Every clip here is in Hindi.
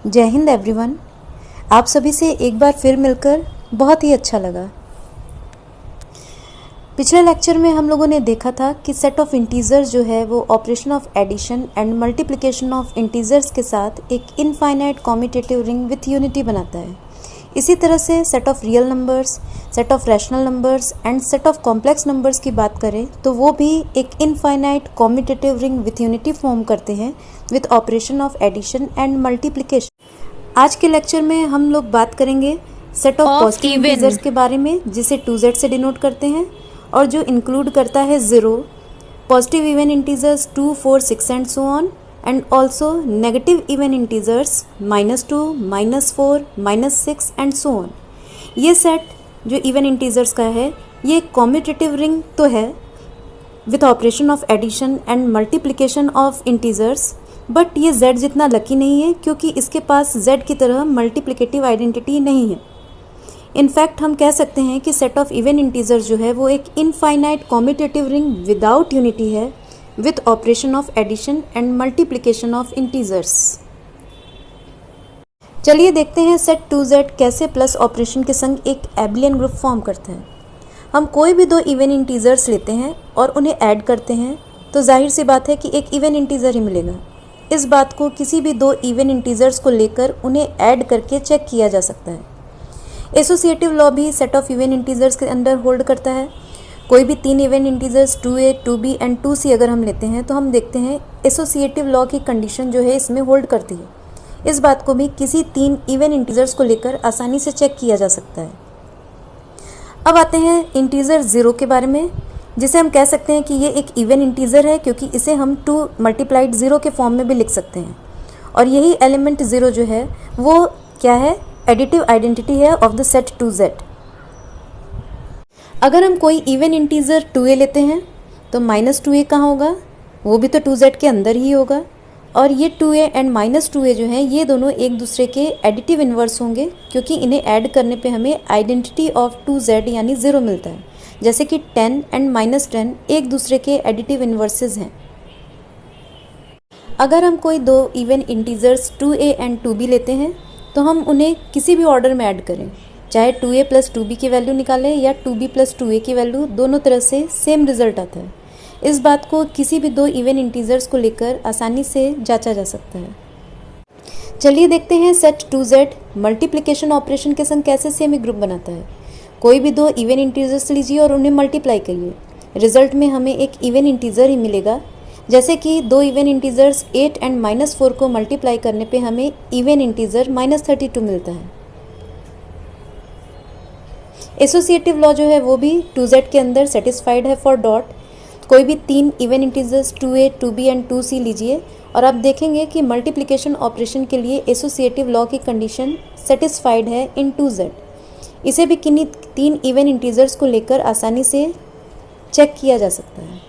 जय हिंद एवरीवन। आप सभी से एक बार फिर मिलकर बहुत ही अच्छा लगा। पिछले लेक्चर में हम लोगों ने देखा था कि सेट ऑफ इंटीजर्स जो है वो operation of addition and multiplication of integers के साथ एक infinite commutative ring with unity बनाता है। इसी तरह से set of real numbers, set of rational numbers and set of complex numbers की बात करें तो वो भी एक infinite commutative ring with unity form करते हैं with operation of addition and multiplication. आज के लेक्चर में हम लोग बात करेंगे सेट ऑफ पॉजिटिव इंटीजर्स के बारे में, जिसे 2z से डिनोट करते हैं और जो इंक्लूड करता है 0, positive even integers 2, 4, 6 and so on, and also negative even integers -2, -4, -6 and so on. ये सेट जो इवन इंटीजर्स का है ये कॉम्यूटेटिव रिंग तो है with operation of addition and multiplication of integers, but ये z जितना लकी नहीं है क्योंकि इसके पास z की तरह मल्टीप्लिकेटिव आइडेंटिटी नहीं है। इनफैक्ट हम कह सकते हैं कि सेट ऑफ इवन इंटीजर्स जो है वो एक infinite commutative ring without unity है with operation of addition and multiplication of integers. चलिए देखते हैं सेट 2z कैसे प्लस ऑपरेशन के संग एक एबलियन ग्रुप फॉर्म करता है। हम कोई भी दो इवन इंटीजर्स लेते हैं और उन्हें ऐड करते हैं तो जाहिर सी बात है कि एक इवन इंटीजर ही मिलेगा। इस बात को किसी भी दो इवन इंटीजर्स को लेकर उन्हें ऐड करके चेक किया जा सकता है। एसोसिएटिव लॉ भी सेट ऑफ इवन इंटीजर्स के अंडर होल्ड करता है। कोई भी तीन even integers 2a, 2b and 2c अगर हम लेते हैं तो हम देखते हैं एसोसिएटिव लॉ की कंडीशन जो है इसमें होल्ड करती है। इस बात को भी किसी तीन इवन इंटीजर्स को लेकर आसानी से चेक किया जा सकता है। अब आते हैं इंटीजर 0 के बारे में, जिसे हम कह सकते हैं कि ये एक इवन इंटीजर है क्योंकि इसे हम 2 मल्टीप्लाइड 0 के फॉर्म में भी लिख सकते हैं। और यही एलिमेंट 0 जो है वो क्या है, एडिटिव आइडेंटिटी है ऑफ द सेट 2z। अगर हम कोई इवन इंटीजर 2a लेते हैं तो -2a कहाँ होगा, वो भी तो 2z के अंदर ही होगा। और ये 2a एंड -2a जो हैं ये दोनों एक दूसरे के एडिटिव इन्वर्स होंगे क्योंकि इन्हें ऐड करने पे हमें आइडेंटिटी ऑफ 2z यानी 0 मिलता है। जैसे कि 10 एंड -10 एक दूसरे के एडिटिव इन्वर्सेस हैं। अगर हम कोई दो even integers 2a and 2b लेते हैं तो हम उन्हें किसी भी ऑर्डर में ऐड करें, चाहे 2a + 2b की वैल्यू निकालें या 2b + 2a की वैल्यू, दोनों तरह से सेम रिजल्ट आता है। इस बात को किसी भी दो इवन इंटीजर्स को लेकर आसानी से जांचा जा सकता है। चलिए देखते हैं सेट 2z मल्टीप्लिकेशन ऑपरेशन के संग कैसे सेमी ग्रुप बनाता है। कोई भी दो इवन इंटीजर्स लीजिए और उन्हें मल्टीप्लाई करिए, रिजल्ट में हमें एक इवन इंटीजर ही मिलेगा। जैसे कि दो इवन इंटीजर्स 8 एंड -4 को मल्टीप्लाई करने पे हमें इवन इंटीजर -32 मिलता है। एसोसिएटिव लॉ जो है वो भी 2z के अंदर सेटिस्फाइड है फॉर डॉट। कोई भी तीन even integers 2a, 2b and 2c लीजिए और आप देखेंगे कि मल्टीप्लिकेशन ऑपरेशन के लिए एसोसिएटिव लॉ की कंडीशन सेटिस्फाइड है इन 2z। इसे भी किन्हीं तीन इवन इंटीजर्स को लेकर आसानी से चेक किया जा सकता है।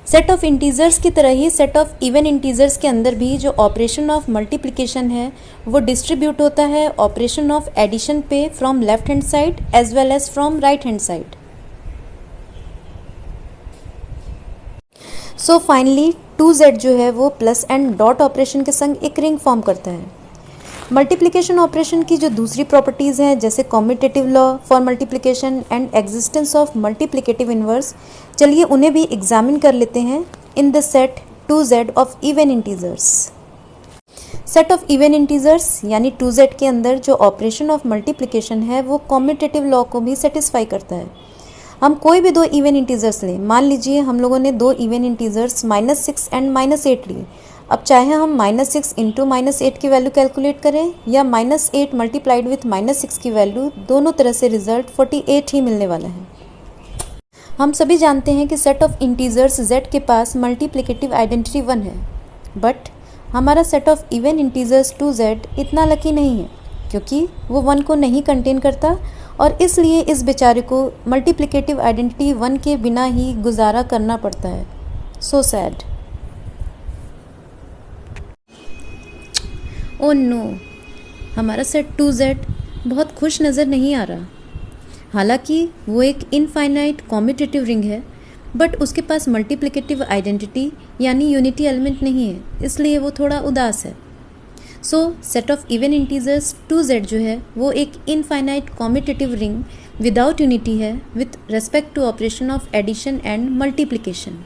सेट ऑफ इंटीजर्स की तरह ही सेट ऑफ इवन इंटीजर्स के अंदर भी जो ऑपरेशन ऑफ मल्टीप्लिकेशन है वो डिस्ट्रीब्यूट होता है ऑपरेशन ऑफ एडिशन पे from left hand side as well as from right hand side. So finally 2z जो है वो प्लस एंड डॉट ऑपरेशन के संग एक रिंग फॉर्म करता है। मल्टीप्लिकेशन ऑपरेशन की जो दूसरी प्रॉपर्टीज़ हैं जैसे commutative law for multiplication and existence of multiplicative inverse, चलिए उन्हें भी एग्जामिन कर लेते हैं in the set 2z of even integers. Set of even integers यानी 2z के अंदर जो ऑपरेशन ऑफ मल्टीप्लिकेशन है वो कॉम्यूटेटिव लॉ को भी सेटिस्फाई करता है। हम कोई भी दो इवन इंटीजर्स लें, मान लीजिए हम लोगों ने दो इवन इंटीजर्स -6 एंड -8 लिए। अब चाहे हम -6 इंटू -8 की वैल्यू कैलकुलेट करें या -8 मल्टीप्लाइड विथ -6 की वैल्यू, दोनों तरह से रिजल्ट 48 ही मिलने वाला है। हम सभी जानते हैं कि सेट ऑफ इंटीजर्स z के पास मल्टीप्लिकेटिव आइडेंटिटी 1 है, बट हमारा set of even integers 2z इतना लकी नहीं है क्योंकि वो 1 को नहीं कंटेन करता और इसलिए इस बेचारे को मल्टीप्लिकेटिव आइडेंटिटी 1 के बिना ही गुजारा करना पड़ता है। So sad. ओह नो, हमारा सेट 2z बहुत खुश नज़र नहीं आ रहा। हालांकि वो एक इनफाइनाइट कॉम्यूटेटिव रिंग है, बट उसके पास मल्टीप्लिकेटिव आइडेंटिटी यानी यूनिटी एलिमेंट नहीं है, इसलिए वो थोड़ा उदास है। So set of even integers 2z जो है वो एक infinite commutative ring without unity है with respect to operation of addition and multiplication.